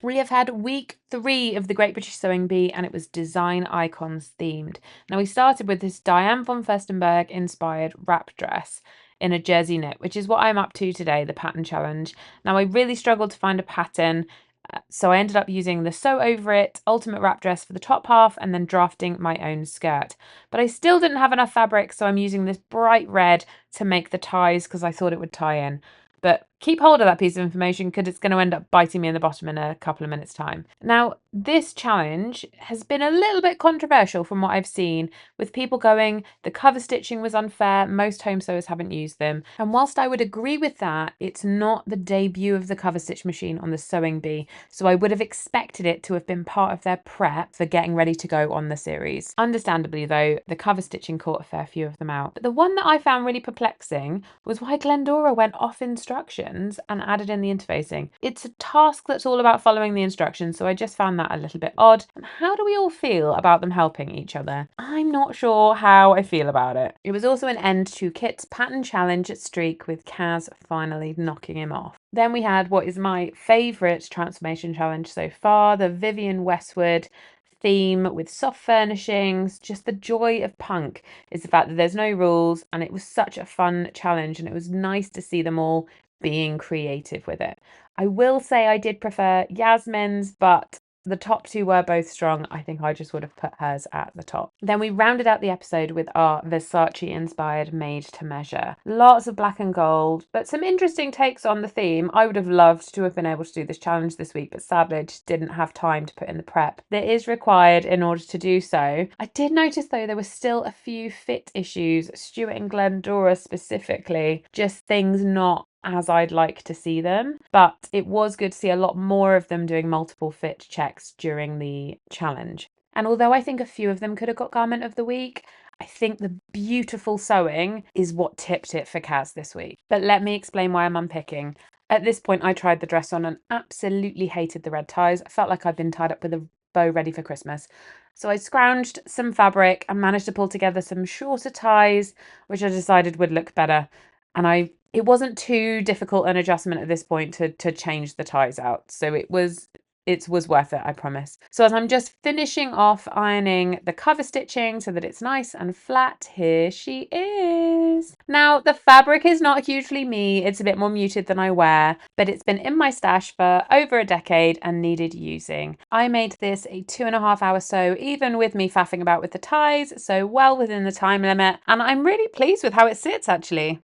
We have had week 3 of the Great British Sewing Bee, and it was design icons themed. Now, we started with this Diane von Furstenberg inspired wrap dress in a jersey knit, which is what I'm up to today, the pattern challenge. Now, I really struggled to find a pattern, so I ended up using the SewOverIt Ultimate Wrap Dress for the top half and then drafting my own skirt. But I still didn't have enough fabric, so I'm using this bright red to make the ties because I thought it would tie in. But keep hold of that piece of information because it's going to end up biting me in the bottom in a couple of minutes' time. Now, this challenge has been a little bit controversial from what I've seen, with people going, the cover stitching was unfair, most home sewers haven't used them. And whilst I would agree with that, it's not the debut of the cover stitch machine on the Sewing Bee, so I would have expected it to have been part of their prep for getting ready to go on the series. Understandably though, the cover stitching caught a fair few of them out. But the one that I found really perplexing was why Glendora went off instructions and added in the interfacing. It's a task that's all about following the instructions, so I just found that a little bit odd. And how do we all feel about them helping each other? I'm not sure how I feel about it. It was also an end to Kit's pattern challenge streak, with Kaz finally knocking him off. Then we had what is my favourite transformation challenge so far, the Vivienne Westwood theme with soft furnishings. Just the joy of punk is the fact that there's no rules, and it was such a fun challenge, and it was nice to see them all being creative with it. I will say I did prefer Yasmin's, but the top two were both strong. I think I just would have put hers at the top. Then we rounded out the episode with our Versace inspired made to measure. Lots of black and gold, but some interesting takes on the theme. I would have loved to have been able to do this challenge this week, but sadly I just didn't have time to put in the prep that is required in order to do so. I did notice though there were still a few fit issues, Stuart and Glendora specifically, just things not as I'd like to see them, but it was good to see a lot more of them doing multiple fit checks during the challenge. And although I think a few of them could have got garment of the week, I think the beautiful sewing is what tipped it for Kaz this week. But let me explain why I'm unpicking. At this point, I tried the dress on and absolutely hated the red ties. I felt like I'd been tied up with a bow ready for Christmas. So I scrounged some fabric and managed to pull together some shorter ties, which I decided would look better. And it wasn't too difficult an adjustment at this point to change the ties out. So it was worth it, I promise. So as I'm just finishing off ironing the cover stitching so that it's nice and flat, here she is. Now, the fabric is not hugely me. It's a bit more muted than I wear, but it's been in my stash for over a decade and needed using. I made this a 2.5 hour sew, even with me faffing about with the ties, so well within the time limit, and I'm really pleased with how it sits actually.